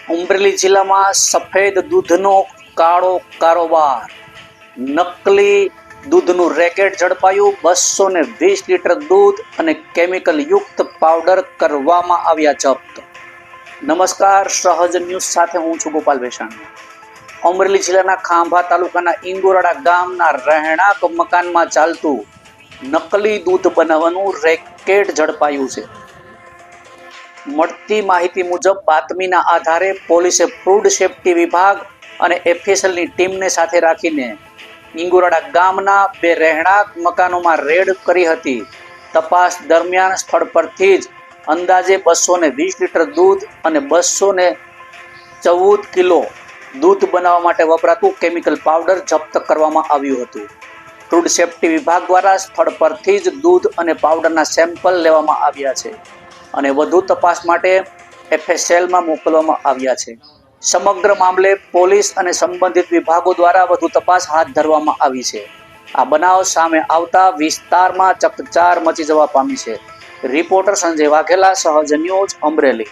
અમરેલી જિલ્લામાં સફેદ દૂધનો કાળો કારોબાર, નકલી દૂધનું રેકેટ ઝડપાયું। 220 લીટર દૂધ અને કેમિકલ યુક્ત પાવડર કરવામાં આવ્યા જપ્ત। નમસ્કાર, સહજ ન્યૂઝ સાથે હું છું ગોપાલ વેસાણીયા। અમરેલી જિલ્લાના ખાંભા તાલુકાના ઇંગોરાડા ગામના રહેણાંક મકાનમાં ચાલતું નકલી દૂધ બનાવવાનું રેકેટ ઝડપાયું છે। મળતી માહિતી મુજબ બાતમીના આધારે પોલીસે ફૂડ સેફ્ટી વિભાગ અને એફએસએલની ટીમને સાથે રાખીને ઇંગોરાડા ગામના 2 રહેણાંક મકાનોમાં રેડ કરી હતી। તપાસ દરમિયાન સ્થળ પરથી જ અંદાજે 220 લીટર દૂધ અને 214 કિલો દૂધ બનાવવા માટે વપરાતું કેમિકલ પાવડર જપ્ત કરવામાં આવ્યું હતું। ફૂડ સેફ્ટી વિભાગ દ્વારા સ્થળ પરથી જ દૂધ અને પાવડરના સેમ્પલ લેવામાં આવ્યા છે અને વધુ તપાસ માટે એફએસએલમાં મોકલવામાં આવ્યા છે। સમગ્ર મામલે પોલીસ અને સંબંધિત વિભાગો દ્વારા વધુ તપાસ હાથ ધરવામાં આવી છે। આ બનાવ સામે આવતા વિસ્તારમાં ચકચાર મચી જવા પામી છે। રિપોર્ટર સંજય વાઘેલા, સહજ ન્યૂઝ, અમરેલી।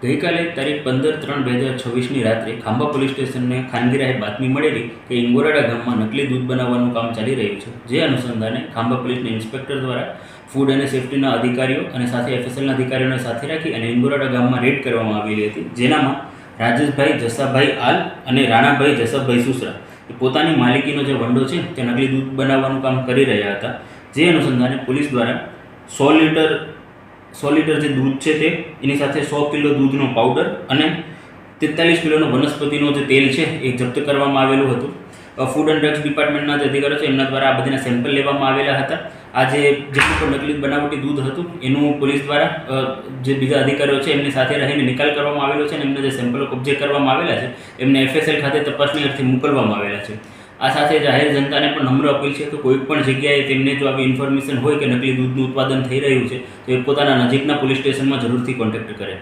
ગઈકાલે તારીખ 15/3/2026ની રાત્રે ખાંભા પોલીસ સ્ટેશનને ખાનગીરાએ બાતમી મળેલી કે ઇંગોરાડા ગામમાં નકલી દૂધ બનાવવાનું કામ ચાલી રહ્યું છે। જે અનુસંધાને ખાંભા પોલીસના ઇન્સ્પેક્ટર દ્વારા ફૂડ અને સેફ્ટીના અધિકારીઓ અને સાથે એફએસએલના અધિકારીઓને સાથે રાખી અને ઇંગોરાડા ગામમાં રેડ કરવામાં આવેલી હતી। જેનામાં રાજેશભાઈ જસાભાઈ આલ અને રાણાભાઈ જસભાઈ સુસરા એ પોતાની માલિકીનો જે વંડો છે તે નકલી દૂધ બનાવવાનું કામ કરી રહ્યા હતા। જે અનુસંધાને પોલીસ દ્વારા 100 લીટર જે દૂધ છે તે એની સાથે 100 કિલો દૂધનો પાવડર અને 43 કિલોનો વનસ્પતિનો જે તેલ છે એ જપ્ત કરવામાં આવેલું હતું। ફૂડ એન્ડ ડ્રગ્સ ડિપાર્ટમેન્ટના જે અધિકારીઓ છે એમના દ્વારા આ બધાના સેમ્પલ લેવામાં આવેલા હતા। આ જે જેટલું પણ નકલી બનાવટી દૂધ હતું એનું પોલીસ દ્વારા જે બીજા અધિકારીઓ છે એમની સાથે રહીને નિકાલ કરવામાં આવેલો છે અને એમને જે સેમ્પલો કબજે કરવામાં આવેલા છે એમને એફએસએલ ખાતે તપાસની અર્થે મોકલવામાં આવેલા છે। આ સાથે જાહેર જનતાને પણ નમ્ર અપીલ છે કે કોઈ પણ જગ્યાએ તેમને જો આવી ઇન્ફોર્મેશન હોય કે નકલી દૂધનું ઉત્પાદન થઈ રહ્યું છે તો એ પોતાના નજીકના પોલીસ સ્ટેશનમાં જરૂરથી કોન્ટેક્ટ કરે।